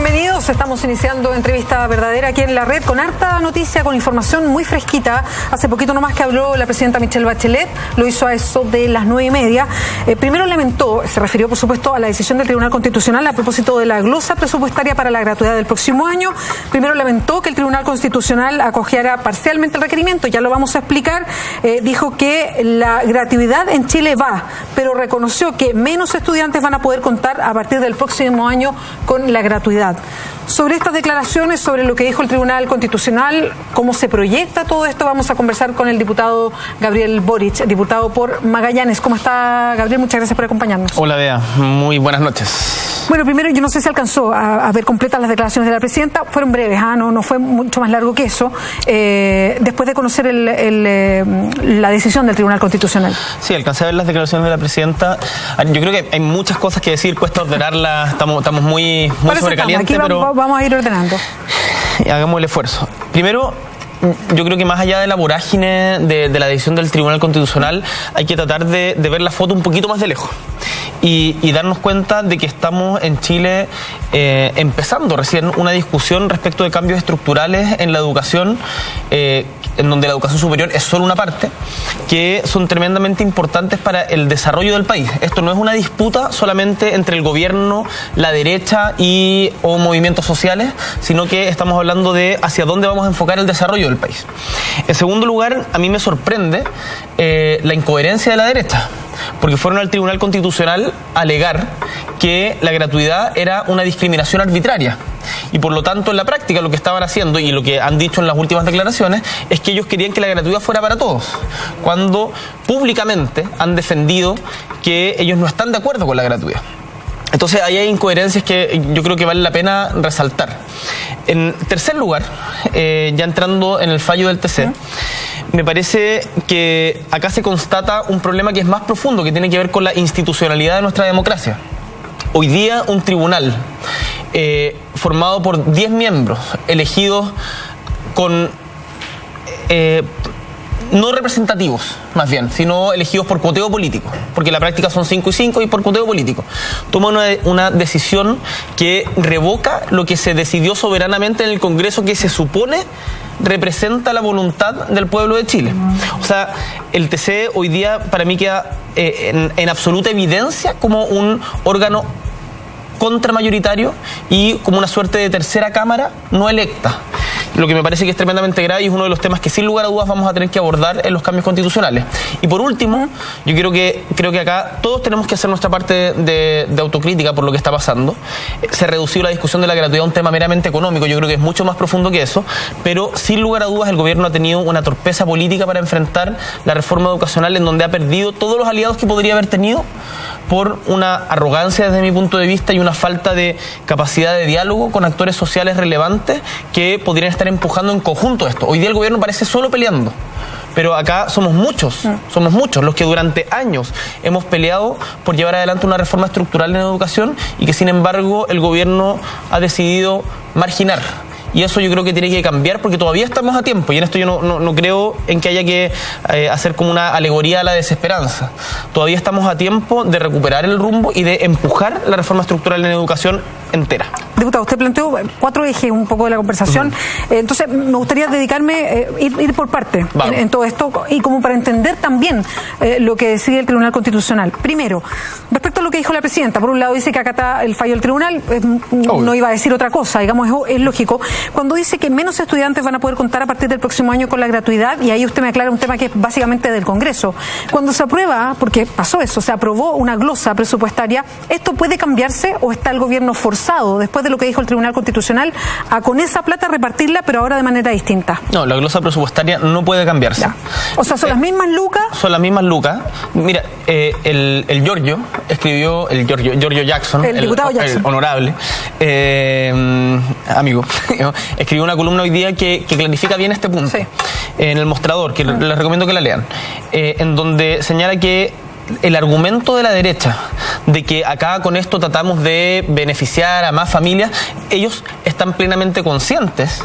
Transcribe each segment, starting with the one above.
Bienvenidos, estamos iniciando entrevista verdadera aquí en la red con harta noticia, con información muy fresquita. Hace poquito nomás que habló la presidenta Michelle Bachelet, lo hizo a eso de las 9:30. Primero lamentó, se refirió por supuesto a la decisión del Tribunal Constitucional a propósito de la glosa presupuestaria para la gratuidad del próximo año. Primero lamentó que el Tribunal Constitucional acogiera parcialmente el requerimiento, ya lo vamos a explicar. Dijo que la gratuidad en Chile va, pero reconoció que menos estudiantes van a poder contar a partir del próximo año con la gratuidad. Sobre estas declaraciones, sobre lo que dijo el Tribunal Constitucional, cómo se proyecta todo esto, vamos a conversar con el diputado Gabriel Boric, diputado por Magallanes. ¿Cómo está, Gabriel? Muchas gracias por acompañarnos. Hola, Bea. Muy buenas noches. Bueno, primero, yo no sé si alcanzó a ver completas las declaraciones de la presidenta. Fueron breves, no fue mucho más largo que eso, después de conocer la decisión del Tribunal Constitucional. Sí, alcancé a ver las declaraciones de la presidenta. Yo creo que hay muchas cosas que decir, cuesta ordenarlas, estamos muy sobrecalientes. Aquí pero vamos a ir ordenando. Hagamos el esfuerzo. Primero, yo creo que más allá de la vorágine de la decisión del Tribunal Constitucional, hay que tratar de ver la foto un poquito más de lejos y darnos cuenta de que estamos en Chile empezando recién una discusión respecto de cambios estructurales en la educación, en donde la educación superior es solo una parte, que son tremendamente importantes para el desarrollo del país. Esto no es una disputa solamente entre el gobierno, la derecha o movimientos sociales, sino que estamos hablando de hacia dónde vamos a enfocar el desarrollo del país. En segundo lugar, a mí me sorprende la incoherencia de la derecha, porque fueron al Tribunal Constitucional a alegar que la gratuidad era una discriminación arbitraria. Y por lo tanto, en la práctica, lo que estaban haciendo y lo que han dicho en las últimas declaraciones es que ellos querían que la gratuidad fuera para todos, cuando públicamente han defendido que ellos no están de acuerdo con la gratuidad. Entonces, ahí hay incoherencias que yo creo que vale la pena resaltar. En tercer lugar, ya entrando en el fallo del TC, me parece que acá se constata un problema que es más profundo, que tiene que ver con la institucionalidad de nuestra democracia. Hoy día un tribunal formado por 10 miembros, elegidos con no representativos, más bien, sino elegidos por cuoteo político, porque en la práctica son 5 y 5 y por cuoteo político, toma una decisión que revoca lo que se decidió soberanamente en el Congreso, que se supone representa la voluntad del pueblo de Chile. O sea, el TC hoy día para mí queda en absoluta evidencia como un órgano contramayoritario y como una suerte de tercera cámara no electa, lo que me parece que es tremendamente grave y es uno de los temas que sin lugar a dudas vamos a tener que abordar en los cambios constitucionales. Y por último, yo creo que acá todos tenemos que hacer nuestra parte de autocrítica por lo que está pasando. Se redució la discusión de la gratuidad a un tema meramente económico, yo creo que es mucho más profundo que eso, pero sin lugar a dudas el gobierno ha tenido una torpeza política para enfrentar la reforma educacional, en donde ha perdido todos los aliados que podría haber tenido por una arrogancia desde mi punto de vista y una falta de capacidad de diálogo con actores sociales relevantes que podrían estar empujando en conjunto esto. Hoy día el gobierno parece solo peleando, pero acá somos muchos los que durante años hemos peleado por llevar adelante una reforma estructural en educación y que sin embargo el gobierno ha decidido marginar. Y eso yo creo que tiene que cambiar, porque todavía estamos a tiempo, y en esto yo no creo en que haya que hacer como una alegoría a la desesperanza. Todavía estamos a tiempo de recuperar el rumbo y de empujar la reforma estructural en educación entera. Diputado, usted planteó 4 ejes un poco de la conversación. Entonces, me gustaría dedicarme, ir por parte en todo esto, y como para entender también lo que decide el Tribunal Constitucional. Primero, respecto a lo que dijo la presidenta, por un lado dice que acata el fallo del tribunal, no iba a decir otra cosa, digamos, es lógico. Cuando dice que menos estudiantes van a poder contar a partir del próximo año con la gratuidad, y ahí usted me aclara un tema que es básicamente del Congreso. Cuando se aprueba, porque pasó eso, se aprobó una glosa presupuestaria, ¿esto puede cambiarse o está el gobierno forzado, después de lo que dijo el Tribunal Constitucional, a con esa plata repartirla, pero ahora de manera distinta? No, la glosa presupuestaria no puede cambiarse. Ya. O sea, ¿son las mismas lucas? Son las mismas lucas. Mira, el Giorgio escribió, Giorgio Jackson, el diputado Jackson, el honorable amigo, escribió una columna hoy día que clarifica bien este punto, en El Mostrador, que les recomiendo que la lean, en donde señala que el argumento de la derecha de que acá con esto tratamos de beneficiar a más familias, ellos están plenamente conscientes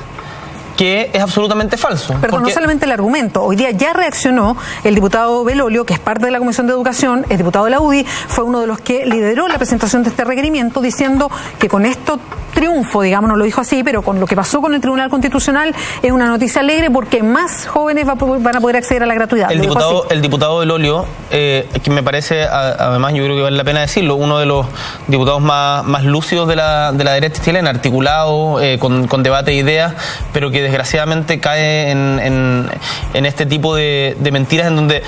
que es absolutamente falso. Perdón, no solamente el argumento. Hoy día ya reaccionó el diputado Belolio, que es parte de la Comisión de Educación, es diputado de la UDI, fue uno de los que lideró la presentación de este requerimiento, diciendo que con esto triunfo, digamos, no lo dijo así, pero con lo que pasó con el Tribunal Constitucional es una noticia alegre porque más jóvenes van a poder acceder a la gratuidad. El diputado Belolio, que me parece, además yo creo que vale la pena decirlo, uno de los diputados más lúcidos de la derecha chilena, articulado, con debate de ideas, pero que desgraciadamente cae en este tipo de mentiras en donde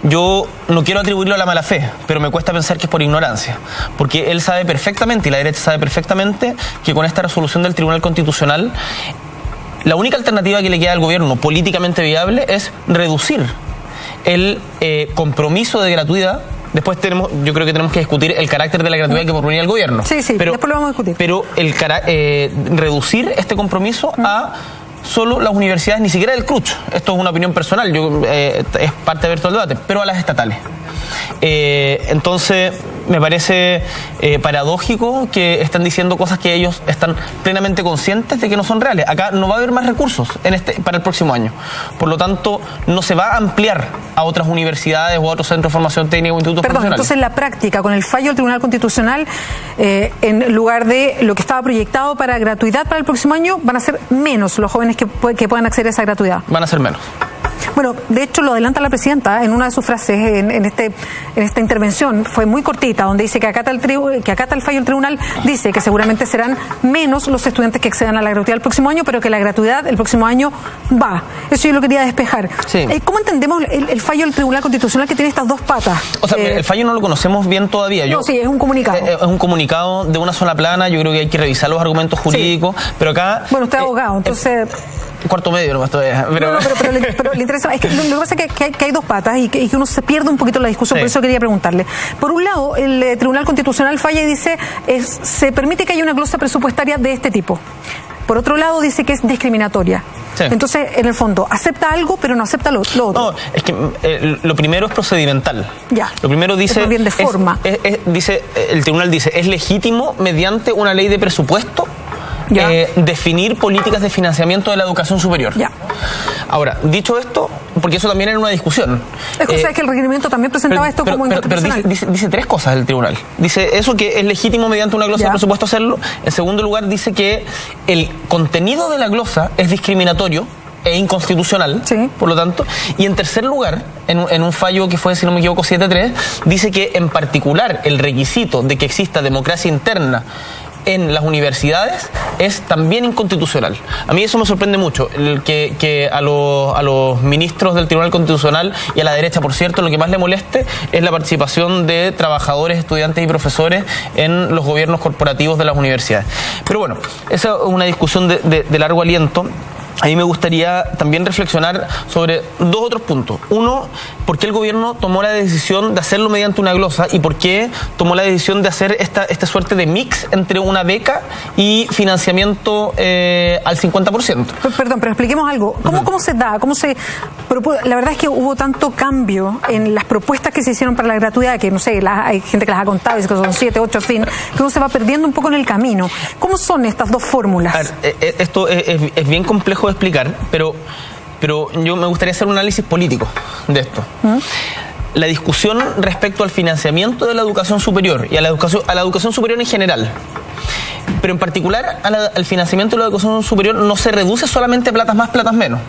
yo no quiero atribuirlo a la mala fe, pero me cuesta pensar que es por ignorancia, porque él sabe perfectamente, y la derecha sabe perfectamente, que con esta resolución del Tribunal Constitucional la única alternativa que le queda al gobierno políticamente viable es reducir el compromiso de gratuidad. Después yo creo que tenemos que discutir el carácter de la gratuidad que proponía el gobierno. Sí, pero después lo vamos a discutir. Pero reducir este compromiso a solo las universidades, ni siquiera del CRUCH, esto es una opinión personal, es parte abierta del debate, pero a las estatales. Entonces me parece paradójico que están diciendo cosas que ellos están plenamente conscientes de que no son reales. Acá no va a haber más recursos para el próximo año, por lo tanto no se va a ampliar a otras universidades o a otros centros de formación técnica o institutos profesionales. Entonces la práctica, con el fallo del Tribunal Constitucional, en lugar de lo que estaba proyectado para gratuidad para el próximo año, van a ser menos los jóvenes que puedan acceder a esa gratuidad. Van a ser menos. Bueno, de hecho lo adelanta la presidenta en una de sus frases en esta intervención, fue muy cortita, donde dice que acata el fallo del tribunal, dice que seguramente serán menos los estudiantes que accedan a la gratuidad el próximo año, pero que la gratuidad el próximo año va. Eso yo lo quería despejar. Sí. ¿Cómo entendemos el fallo del Tribunal Constitucional que tiene estas dos patas? O sea, el fallo no lo conocemos bien todavía. Sí, es un comunicado. Es un comunicado de una sola plana, yo creo que hay que revisar los argumentos jurídicos, sí. Pero acá... Bueno, usted es abogado, entonces... Cuarto medio nomás todavía. Pero le interesa, es que lo que pasa es que hay dos patas y que uno se pierde un poquito en la discusión, sí. Por eso quería preguntarle. Por un lado, el Tribunal Constitucional falla y dice, se permite que haya una glosa presupuestaria de este tipo. Por otro lado, dice que es discriminatoria. Sí. Entonces, en el fondo, acepta algo, pero no acepta lo otro. No, es que lo primero es procedimental. Ya. Lo primero dice... Es bien de forma. El tribunal dice, es legítimo, mediante una ley de presupuesto, definir políticas de financiamiento de la educación superior. Ya. Ahora, dicho esto, porque eso también era una discusión. Es cosa que el requerimiento también presentaba esto como inconstitucional. Pero dice tres cosas el tribunal. Dice eso, que es legítimo mediante una glosa de presupuesto hacerlo. En segundo lugar, dice que el contenido de la glosa es discriminatorio e inconstitucional, sí. Por lo tanto. Y en tercer lugar, en un fallo que fue, si no me equivoco, 7-3, dice que en particular el requisito de que exista democracia interna en las universidades es también inconstitucional. A mí eso me sorprende mucho, que a los ministros del Tribunal Constitucional y a la derecha, por cierto, lo que más le moleste es la participación de trabajadores, estudiantes y profesores en los gobiernos corporativos de las universidades. Pero bueno, esa es una discusión de largo aliento. A mí me gustaría también reflexionar sobre dos otros puntos. Uno, ¿por qué el gobierno tomó la decisión de hacerlo mediante una glosa? ¿Y por qué tomó la decisión de hacer esta suerte de mix entre una beca y financiamiento al 50%? Perdón, pero expliquemos algo. ¿Cómo se da? La verdad es que hubo tanto cambio en las propuestas que se hicieron para la gratuidad, que no sé, hay gente que las ha contado, dice que son 7, 8, en fin, que uno se va perdiendo un poco en el camino. ¿Cómo son estas dos fórmulas? A ver, esto es bien complejo de explicar, pero yo me gustaría hacer un análisis político de esto. La discusión respecto al financiamiento de la educación superior y a la educación superior en general, pero en particular al financiamiento de la educación superior, no se reduce solamente a platas más, platas menos.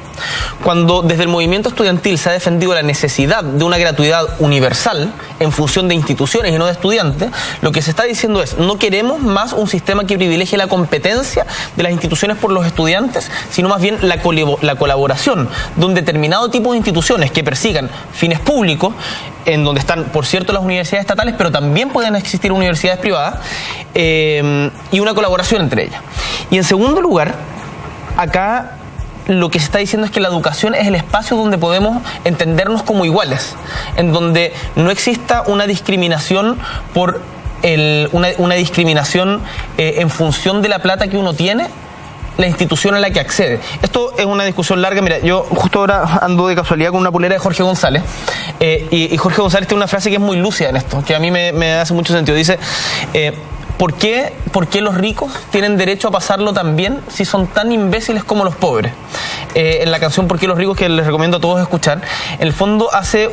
Cuando desde el movimiento estudiantil se ha defendido la necesidad de una gratuidad universal en función de instituciones y no de estudiantes, lo que se está diciendo es, no queremos más un sistema que privilegie la competencia de las instituciones por los estudiantes, sino más bien la colaboración de un determinado tipo de instituciones que persigan fines públicos, en donde están, por cierto, las universidades estatales, pero también pueden existir universidades privadas, y una colaboración entre ellas. Y en segundo lugar, acá lo que se está diciendo es que la educación es el espacio donde podemos entendernos como iguales, en donde no exista una discriminación una discriminación en función de la plata que uno tiene, la institución a la que accede. Esto es una discusión larga. Mira, yo justo ahora ando de casualidad con una polera de Jorge González, y Jorge González tiene una frase que es muy lúcida en esto, que a mí me hace mucho sentido. Dice, ¿por qué los ricos tienen derecho a pasarlo tan bien si son tan imbéciles como los pobres? En la canción ¿Por qué los ricos?, que les recomiendo a todos escuchar, en el fondo hace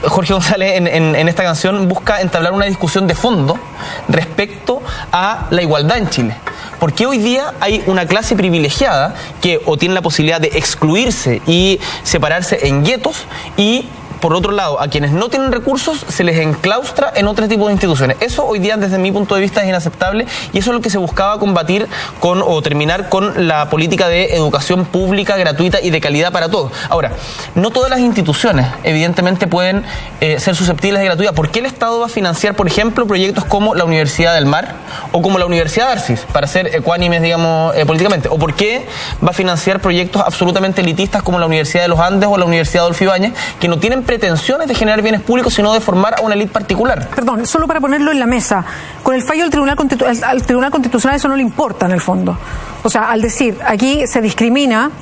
Jorge González en esta canción busca entablar una discusión de fondo respecto a la igualdad en Chile. ¿Por qué hoy día hay una clase privilegiada que o tiene la posibilidad de excluirse y separarse en guetos y, por otro lado, a quienes no tienen recursos se les enclaustra en otro tipo de instituciones? Eso hoy día, desde mi punto de vista, es inaceptable, y eso es lo que se buscaba combatir o terminar con la política de educación pública, gratuita y de calidad para todos. Ahora, no todas las instituciones, evidentemente, pueden ser susceptibles de gratuidad. ¿Por qué el Estado va a financiar, por ejemplo, proyectos como la Universidad del Mar o como la Universidad de Arcis, para ser ecuánimes, digamos, políticamente? ¿O por qué va a financiar proyectos absolutamente elitistas como la Universidad de los Andes o la Universidad Adolfo Ibáñez, que no tienen pretensiones de generar bienes públicos, sino de formar a una élite particular? Perdón, solo para ponerlo en la mesa, con el fallo del al Tribunal Constitucional eso no le importa en el fondo. O sea, al decir, aquí se discrimina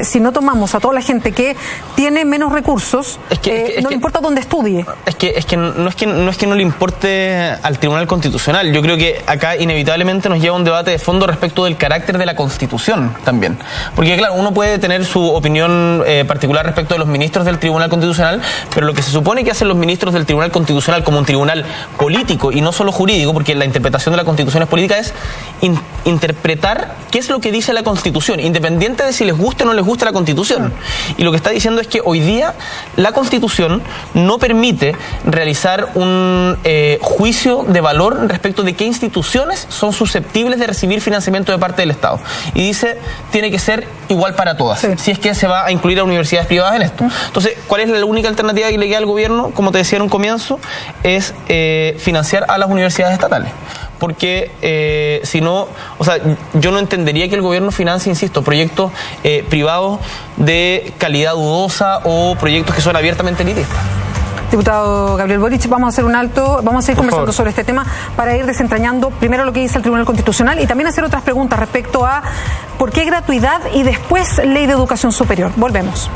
si no tomamos a toda la gente que tiene menos recursos, no le importa dónde estudie. No es que no le importe al Tribunal Constitucional. Yo creo que acá inevitablemente nos lleva un debate de fondo respecto del carácter de la Constitución también. Porque claro, uno puede tener su opinión particular respecto de los ministros del Tribunal Constitucional, pero lo que se supone que hacen los ministros del Tribunal Constitucional como un tribunal político y no solo jurídico, porque la interpretación de la Constitución es política, es interpretar qué es lo que dice la Constitución, independiente de si les guste o no les guste la Constitución. Y lo que está diciendo es que hoy día la Constitución no permite realizar un juicio de valor respecto de qué instituciones son susceptibles de recibir financiamiento de parte del Estado. Y dice, tiene que ser igual para todas, sí, si es que se va a incluir a universidades privadas en esto. Entonces, ¿cuál es la única alternativa que le queda al gobierno? Como te decía en un comienzo, es financiar a las universidades estatales. Porque si no, o sea, yo no entendería que el gobierno financie, insisto, proyectos privados de calidad dudosa o proyectos que son abiertamente elitistas. Diputado Gabriel Boric, vamos a hacer un alto, vamos a seguir conversando sobre este tema para ir desentrañando primero lo que dice el Tribunal Constitucional y también hacer otras preguntas respecto a por qué gratuidad y después ley de educación superior. Volvemos.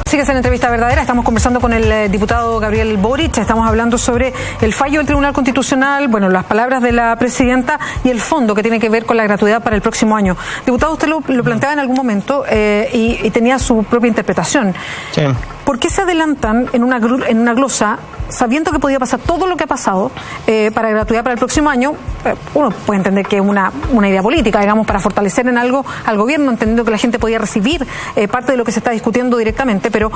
Sigues en la entrevista verdadera, estamos conversando con el diputado Gabriel Boric, estamos hablando sobre el fallo del Tribunal Constitucional, bueno, las palabras de la presidenta y el fondo que tiene que ver con la gratuidad para el próximo año. Diputado, usted lo planteaba en algún momento y tenía su propia interpretación. Sí. ¿Por qué se adelantan en una glosa, sabiendo que podía pasar todo lo que ha pasado para gratuidad para el próximo año? Uno puede entender que es una idea política, digamos, para fortalecer en algo al gobierno, entendiendo que la gente podía recibir parte de lo que se está discutiendo directamente, pero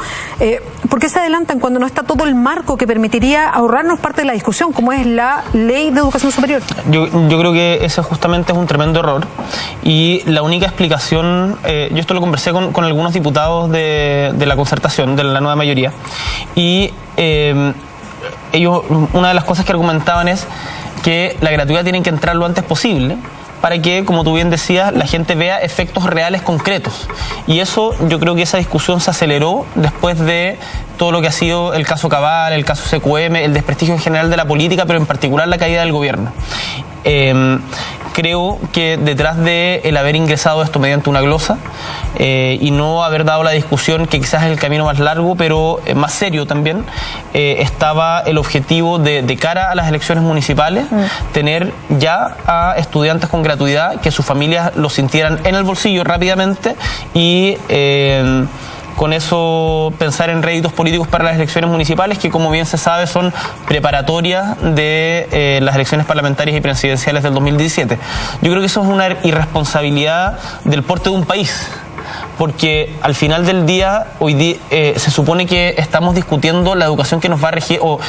¿por qué se adelantan cuando no está todo el marco que permitiría ahorrarnos parte de la discusión, como es la ley de educación superior? Yo creo que ese justamente es un tremendo error, y la única explicación, yo esto lo conversé con algunos diputados de la concertación, de la nueva mayoría, y ellos, una de las cosas que argumentaban es que la gratuidad tiene que entrar lo antes posible para que, como tú bien decías, la gente vea efectos reales concretos. Y eso, yo creo que esa discusión se aceleró después de todo lo que ha sido el caso Cabal, el caso CQM, el desprestigio en general de la política, pero en particular la caída del gobierno. Creo que detrás de el haber ingresado esto mediante una glosa y no haber dado la discusión, que quizás es el camino más largo, pero más serio también, estaba el objetivo de cara a las elecciones municipales, tener ya a estudiantes con gratuidad, que sus familias lo sintieran en el bolsillo rápidamente y con eso pensar en réditos políticos para las elecciones municipales, que como bien se sabe son preparatorias de las elecciones parlamentarias y presidenciales del 2017. Yo creo que eso es una irresponsabilidad del porte de un país, porque al final del día, hoy día, se supone que estamos discutiendo la educación que nos va a regir, o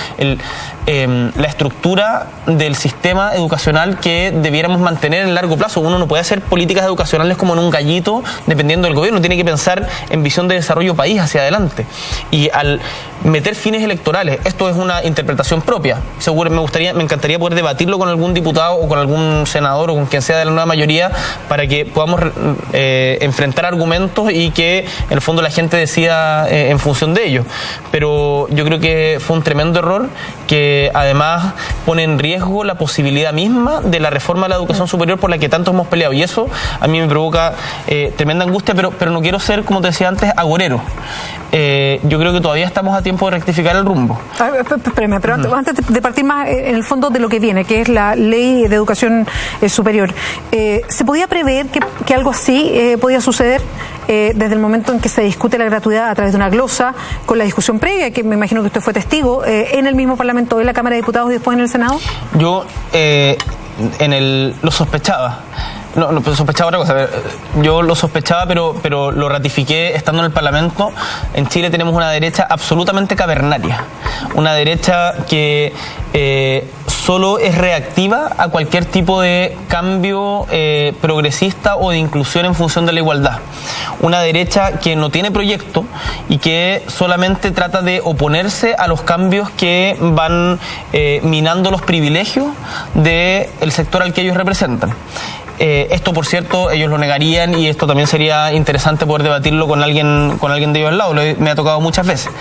la estructura del sistema educacional que debiéramos mantener en largo plazo. Uno no puede hacer políticas educacionales como en un gallito, dependiendo del gobierno. Tiene que pensar en visión de desarrollo país hacia adelante. Y al meter fines electorales, esto es una interpretación propia. Seguro me encantaría poder debatirlo con algún diputado o con algún senador o con quien sea de la nueva mayoría, para que podamos enfrentar argumentos y que en el fondo la gente decida en función de ello. Pero yo creo que fue un tremendo error, que además pone en riesgo la posibilidad misma de la reforma de la educación superior por la que tanto hemos peleado, y eso a mí me provoca tremenda angustia, pero no quiero ser, como te decía antes, agorero. yo creo que todavía estamos a tiempo de rectificar el rumbo. Espérame, pero antes de partir más en el fondo de lo que viene, que es la Ley de Educación Superior, ¿se podía prever que algo así podía suceder desde el momento en que se discute la gratuidad a través de una glosa, con la discusión previa, que me imagino que usted fue testigo, en el mismo Parlamento, en la Cámara de Diputados y después en el Senado? Yo lo sospechaba. No, sospechaba otra cosa. Yo lo sospechaba, pero lo ratifiqué estando en el Parlamento. En Chile tenemos una derecha absolutamente cavernaria. Una derecha que solo es reactiva a cualquier tipo de cambio progresista o de inclusión en función de la igualdad. Una derecha que no tiene proyecto y que solamente trata de oponerse a los cambios que van minando los privilegios del sector al que ellos representan. Esto, por cierto, ellos lo negarían, y esto también sería interesante poder debatirlo con alguien de ellos al lado. Me ha tocado muchas veces.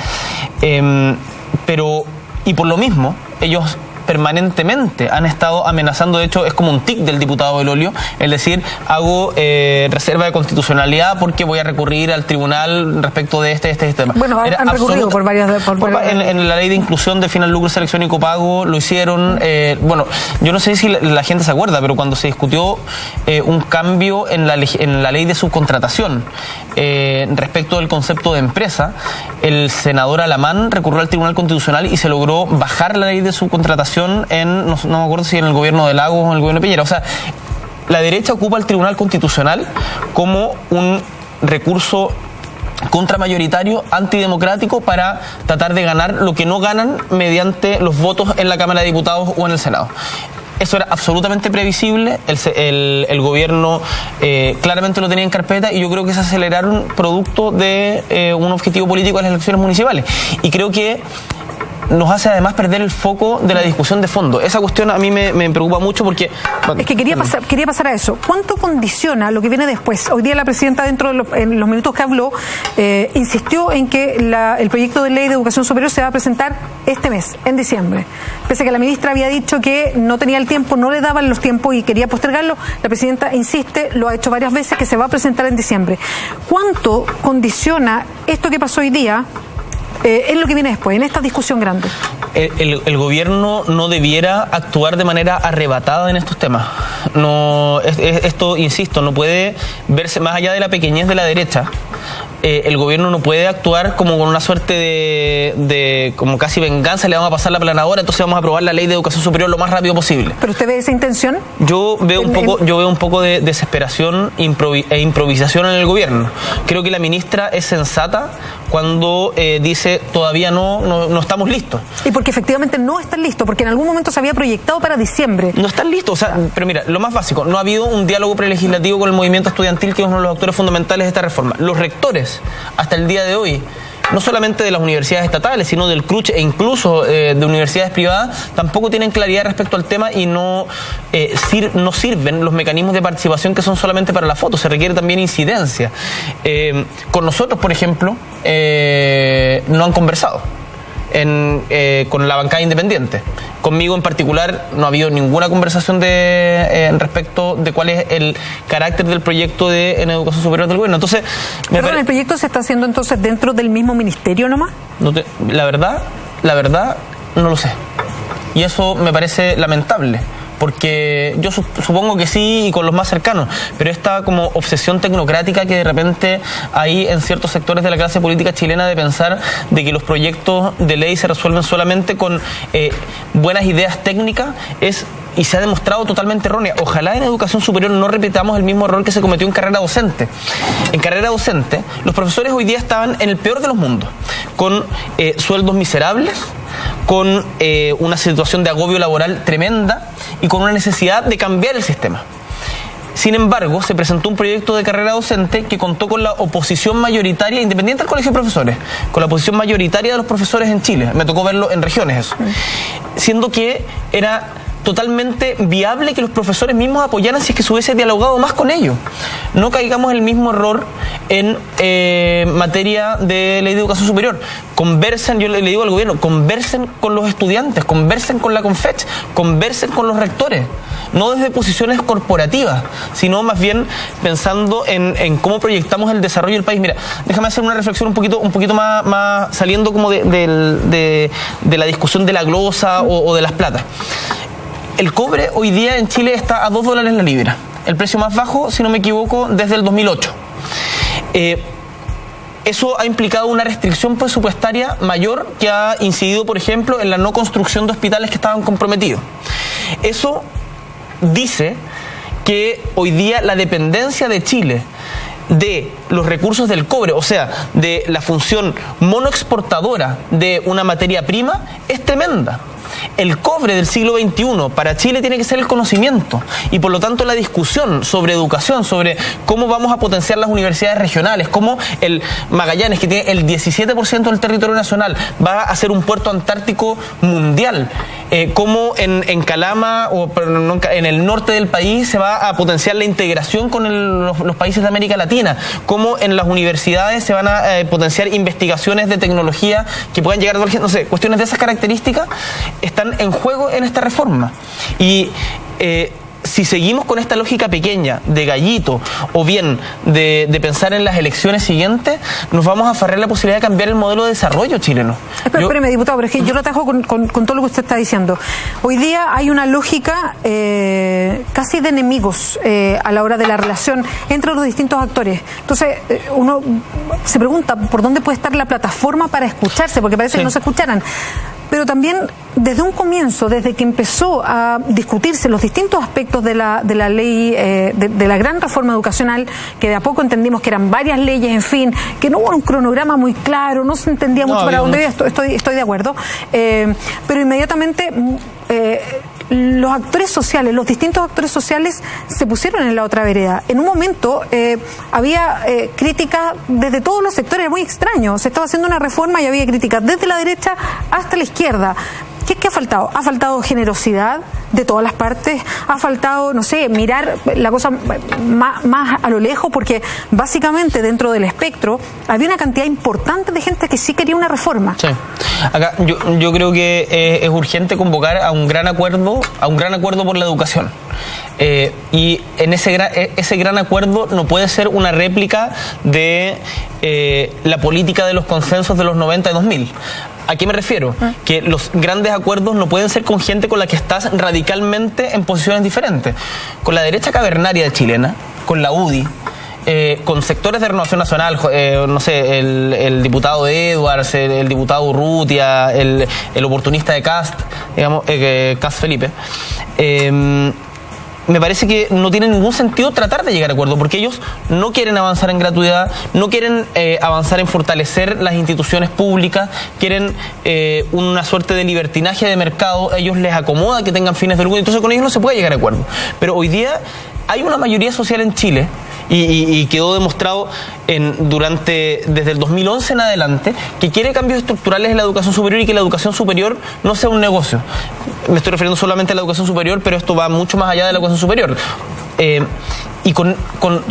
Y por lo mismo, ellos permanentemente han estado amenazando. De hecho, es como un tic del diputado Belolio, es decir, hago reserva de constitucionalidad porque voy a recurrir al tribunal respecto de este tema. Bueno, han recurrido por varias... En la ley de inclusión de final lucro, selección y copago lo hicieron. Bueno, yo no sé si la gente se acuerda, pero cuando se discutió un cambio en la ley de subcontratación respecto del concepto de empresa, el senador Alamán recurrió al Tribunal Constitucional y se logró bajar la ley de subcontratación no me acuerdo si en el gobierno de Lagos o en el gobierno de Piñera. O sea, la derecha ocupa el Tribunal Constitucional como un recurso contramayoritario, antidemocrático, para tratar de ganar lo que no ganan mediante los votos en la Cámara de Diputados o en el Senado. Eso era absolutamente previsible, el gobierno claramente lo tenía en carpeta, y yo creo que se aceleraron producto de un objetivo político de las elecciones municipales. Y creo que nos hace además perder el foco de la discusión de fondo. Esa cuestión a mí me preocupa mucho porque... Es que quería pasar a eso. ¿Cuánto condiciona lo que viene después? Hoy día la presidenta, en los minutos que habló, insistió en que el proyecto de ley de educación superior se va a presentar este mes, en diciembre. Pese a que la ministra había dicho que no tenía el tiempo, no le daban los tiempos y quería postergarlo, la presidenta insiste, lo ha hecho varias veces, que se va a presentar en diciembre. ¿Cuánto condiciona esto que pasó hoy día en lo que viene después, en esta discusión grande? El gobierno no debiera actuar de manera arrebatada en estos temas. Esto, insisto, no puede verse más allá de la pequeñez de la derecha. El gobierno no puede actuar como con una suerte de como casi venganza. Le vamos a pasar la planadora, entonces vamos a aprobar la ley de educación superior lo más rápido posible. ¿Pero usted ve esa intención? Yo veo un poco de desesperación e improvisación en el gobierno. Creo que la ministra es sensata cuando dice todavía no estamos listos. Y porque efectivamente no están listos, porque en algún momento se había proyectado para diciembre. No están listos, o sea, pero mira, lo más básico, no ha habido un diálogo prelegislativo con el movimiento estudiantil, que es uno de los actores fundamentales de esta reforma. Los rectores, hasta el día de hoy, no solamente de las universidades estatales, sino del CRUCH e incluso de universidades privadas, tampoco tienen claridad respecto al tema, y no sirven los mecanismos de participación que son solamente para la foto. Se requiere también incidencia. Con nosotros, por ejemplo, no han conversado con la bancada independiente. Conmigo en particular no ha habido ninguna conversación respecto de cuál es el carácter del proyecto en educación superior del gobierno. Entonces, ¿el proyecto se está haciendo entonces dentro del mismo ministerio nomás? La verdad, no lo sé. Y eso me parece lamentable, porque yo supongo que sí, y con los más cercanos, pero esta como obsesión tecnocrática que de repente hay en ciertos sectores de la clase política chilena, de pensar de que los proyectos de ley se resuelven solamente con buenas ideas técnicas, y se ha demostrado totalmente errónea. Ojalá en educación superior no repitamos el mismo error que se cometió en carrera docente. En carrera docente, los profesores hoy día estaban en el peor de los mundos, con sueldos miserables, con una situación de agobio laboral tremenda y con una necesidad de cambiar el sistema. Sin embargo, se presentó un proyecto de carrera docente que contó con la oposición mayoritaria, independiente del Colegio de Profesores, con la oposición mayoritaria de los profesores en Chile. Me tocó verlo en regiones eso. Siendo que era totalmente viable que los profesores mismos apoyaran si es que se hubiese dialogado más con ellos. No caigamos en el mismo error en materia de ley de educación superior. Conversen, yo le digo al gobierno, conversen con los estudiantes, conversen con la Confech, conversen con los rectores, no desde posiciones corporativas, sino más bien pensando en cómo proyectamos el desarrollo del país. Mira, déjame hacer una reflexión un poquito más saliendo como de la discusión de la glosa o de las platas. El cobre hoy día en Chile está a $2 la libra, el precio más bajo, si no me equivoco, desde el 2008. Eso ha implicado una restricción presupuestaria mayor que ha incidido, por ejemplo, en la no construcción de hospitales que estaban comprometidos. Eso dice que hoy día la dependencia de Chile de los recursos del cobre, o sea, de la función monoexportadora de una materia prima, es tremenda. El cobre del siglo XXI para Chile tiene que ser el conocimiento, y por lo tanto la discusión sobre educación, sobre cómo vamos a potenciar las universidades regionales, cómo el Magallanes, que tiene el 17% del territorio nacional, va a ser un puerto antártico mundial, cómo en Calama o en el norte del país se va a potenciar la integración con los países de América Latina, cómo en las universidades se van a potenciar investigaciones de tecnología que puedan llegar a, no sé, cuestiones de esas características están en juego en esta reforma. Y si seguimos con esta lógica pequeña de gallito o bien de pensar en las elecciones siguientes, nos vamos a aferrar la posibilidad de cambiar el modelo de desarrollo chileno. Espérame, diputado, pero es que yo lo atajo con todo lo que usted está diciendo. Hoy día hay una lógica casi de enemigos a la hora de la relación entre los distintos actores. Entonces, uno se pregunta por dónde puede estar la plataforma para escucharse, porque parece que no se escucharan. Pero también desde un comienzo, desde que empezó a discutirse los distintos aspectos de la ley, de la gran reforma educacional, que de a poco entendimos que eran varias leyes, en fin, que no hubo un cronograma muy claro, no se entendía mucho para dónde iba, estoy de acuerdo, pero inmediatamente los actores sociales, los distintos actores sociales se pusieron en la otra vereda. En un momento había críticas desde todos los sectores, era muy extraño, se estaba haciendo una reforma y había críticas desde la derecha hasta la izquierda. ¿Qué ha faltado? Ha faltado generosidad de todas las partes, ha faltado, no sé, mirar la cosa más a lo lejos, porque básicamente dentro del espectro había una cantidad importante de gente que sí quería una reforma. Sí. Acá yo creo que es urgente convocar a un gran acuerdo por la educación. Y en ese gran acuerdo no puede ser una réplica de la política de los consensos de los 90 y 2000. ¿A qué me refiero? Que los grandes acuerdos no pueden ser con gente con la que estás radicalmente en posiciones diferentes. Con la derecha cavernaria de chilena, con la UDI, con sectores de Renovación Nacional, no sé, el diputado Edwards, el diputado Urrutia, el oportunista de Cast, digamos, Cast Felipe, me parece que no tiene ningún sentido tratar de llegar a acuerdo, porque ellos no quieren avanzar en gratuidad, no quieren avanzar en fortalecer las instituciones públicas, quieren una suerte de libertinaje de mercado, a ellos les acomoda que tengan fines de lucro, entonces con ellos no se puede llegar a acuerdo. Pero hoy día hay una mayoría social en Chile, y quedó demostrado desde el 2011 en adelante, que quiere cambios estructurales en la educación superior y que la educación superior no sea un negocio. Me estoy refiriendo solamente a la educación superior, pero esto va mucho más allá de la educación superior. Y con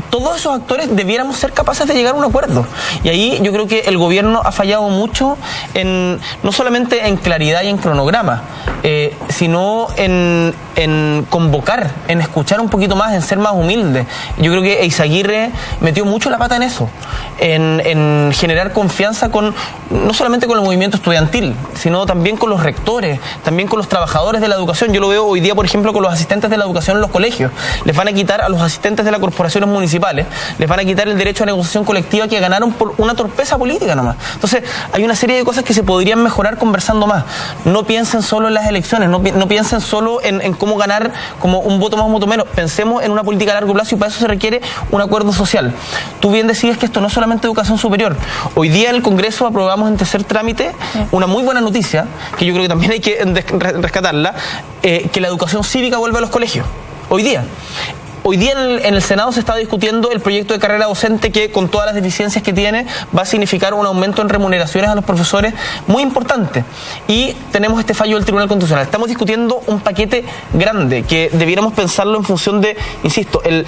todos esos actores debiéramos ser capaces de llegar a un acuerdo. Y ahí yo creo que el gobierno ha fallado mucho no solamente en claridad y en cronograma, sino en convocar, en escuchar un poquito más, en ser más humilde. Yo creo que Eizaguirre metió mucho la pata en eso, en generar confianza no solamente con el movimiento estudiantil, sino también con los rectores, también con los trabajadores de la educación. Yo lo veo hoy día, por ejemplo, con los asistentes de la educación en los colegios. Les van a quitar a los asistentes de las corporaciones municipales, les van a quitar el derecho a negociación colectiva que ganaron por una torpeza política nomás. Entonces, hay una serie de cosas que se podrían mejorar conversando más. No piensen solo en las elecciones, no piensen solo en cómo ganar como un voto más, un voto menos. Pensemos en una política a largo plazo, y para eso se requiere un acuerdo social. Tú bien decides que esto no es solamente educación superior. Hoy día en el Congreso aprobamos en tercer trámite una muy buena noticia, que yo creo que también hay que rescatarla, que la educación cívica vuelve a los colegios. Hoy Hoy día en el Senado se está discutiendo el proyecto de carrera docente que, con todas las deficiencias que tiene, va a significar un aumento en remuneraciones a los profesores muy importante. Y tenemos este fallo del Tribunal Constitucional. Estamos discutiendo un paquete grande que debiéramos pensarlo en función de, insisto, el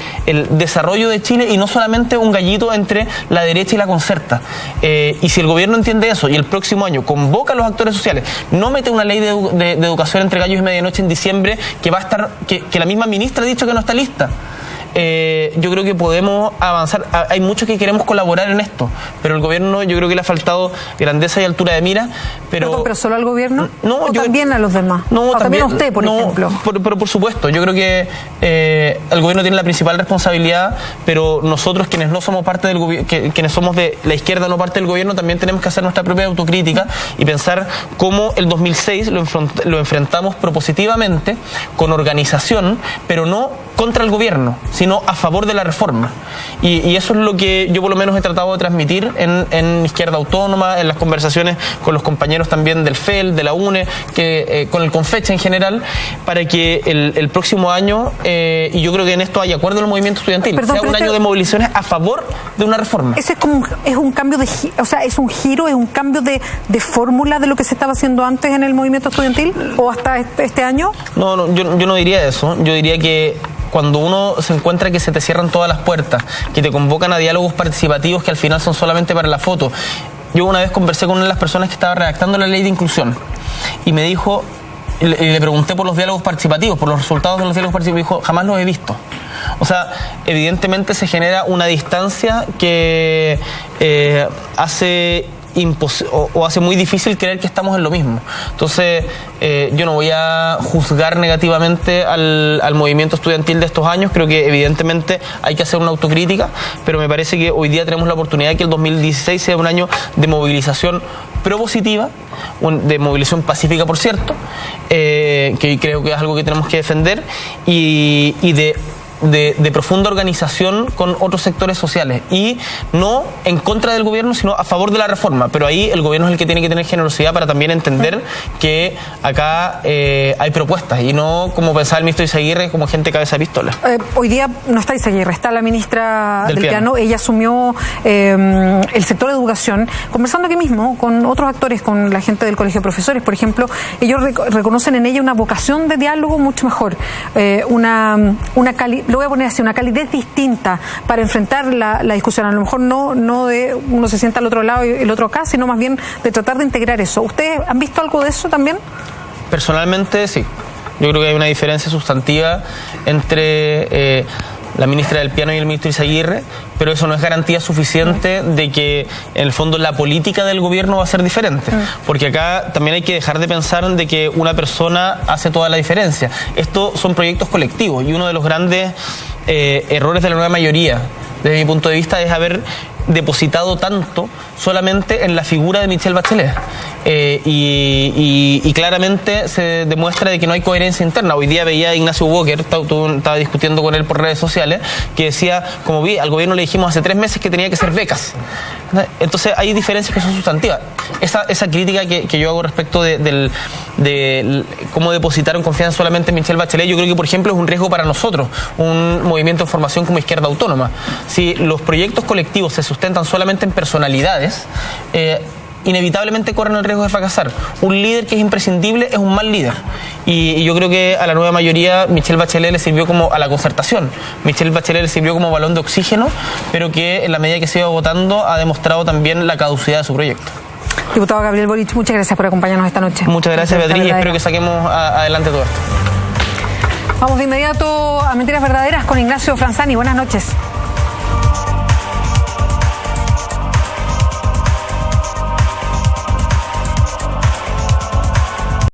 desarrollo de Chile y no solamente un gallito entre la derecha y la concerta. Y si el gobierno entiende eso y el próximo año convoca a los actores sociales, no mete una ley de educación entre gallos y medianoche en diciembre que va a estar, que la misma ministra ha dicho que no está lista. Yo creo que podemos avanzar. Hay muchos que queremos colaborar en esto, pero el gobierno, yo creo que le ha faltado grandeza y altura de mira. Pero solo al gobierno, no, o también a los demás, no, o también a usted, por ejemplo. Pero por supuesto, yo creo que el gobierno tiene la principal responsabilidad, pero nosotros, quienes no somos parte del gobierno, quienes somos de la izquierda, no parte del gobierno, también tenemos que hacer nuestra propia autocrítica y pensar cómo el 2006 lo enfrentamos propositivamente, con organización, pero no contra el gobierno, sino a favor de la reforma. Y eso es lo que yo por lo menos he tratado de transmitir en Izquierda Autónoma, en las conversaciones con los compañeros también del FEL, de la UNE, con el CONFECHE en general, para que el próximo año, y yo creo que en esto hay acuerdo en el movimiento estudiantil, sea un año de movilizaciones a favor de una reforma. Ese es un cambio o sea, es un giro, es un cambio de fórmula de lo que se estaba haciendo antes en el movimiento estudiantil, o hasta este año. No, yo no diría eso. Yo diría que cuando uno se encuentra que se te cierran todas las puertas, que te convocan a diálogos participativos que al final son solamente para la foto. Yo una vez conversé con una de las personas que estaba redactando la ley de inclusión y me dijo, le pregunté por los diálogos participativos, por los resultados de los diálogos participativos, y dijo, jamás los he visto. O sea, evidentemente se genera una distancia que hace muy difícil creer que estamos en lo mismo. Entonces, yo no voy a juzgar negativamente al movimiento estudiantil de estos años. Creo que evidentemente hay que hacer una autocrítica, pero me parece que hoy día tenemos la oportunidad de que el 2016 sea un año de movilización propositiva, de movilización pacífica, por cierto, que creo que es algo que tenemos que defender, y de profunda organización con otros sectores sociales, y no en contra del gobierno, sino a favor de la reforma. Pero ahí el gobierno es el que tiene que tener generosidad para también entender que acá hay propuestas, y no como pensaba el ministro Izaguirre, como gente cabeza de pistola. Hoy día no está Izaguirre, está la ministra del Piano. Ella asumió el sector de educación, conversando aquí mismo con otros actores, con la gente del Colegio de Profesores, por ejemplo. Ellos reconocen en ella una vocación de diálogo mucho mejor, lo voy a poner así, una calidez distinta para enfrentar la discusión. A lo mejor no de uno se sienta al otro lado y el otro acá, sino más bien de tratar de integrar eso. ¿Ustedes han visto algo de eso también? Personalmente, sí. Yo creo que hay una diferencia sustantiva entre la ministra del Piano y el ministro Izaguirre, pero eso no es garantía suficiente de que en el fondo la política del gobierno va a ser diferente, porque acá también hay que dejar de pensar de que una persona hace toda la diferencia. Estos son proyectos colectivos, y uno de los grandes errores de la nueva mayoría, desde mi punto de vista, es haber depositado tanto solamente en la figura de Michelle Bachelet, y claramente se demuestra de que no hay coherencia interna. Hoy día veía a Ignacio Walker, estaba discutiendo con él por redes sociales, que decía, como vi, al gobierno le dijimos hace 3 meses que tenía que ser becas. Entonces hay diferencias que son sustantivas. Esa crítica que yo hago respecto de cómo depositaron confianza solamente en Michelle Bachelet, yo creo que, por ejemplo, es un riesgo para nosotros, un movimiento de formación como Izquierda Autónoma. Si los proyectos colectivos se sustentan solamente en personalidades, inevitablemente corren el riesgo de fracasar. Un líder que es imprescindible es un mal líder, y yo creo que a la nueva mayoría Michelle Bachelet le sirvió como a la concertación. Michelle Bachelet le sirvió como balón de oxígeno, pero que en la medida que se iba votando ha demostrado también la caducidad de su proyecto. Diputado Gabriel Boric, muchas gracias por acompañarnos esta noche. Muchas gracias, Beatriz, y espero que saquemos adelante todo esto. Vamos de inmediato a Mentiras Verdaderas con Ignacio Franzani. Buenas noches.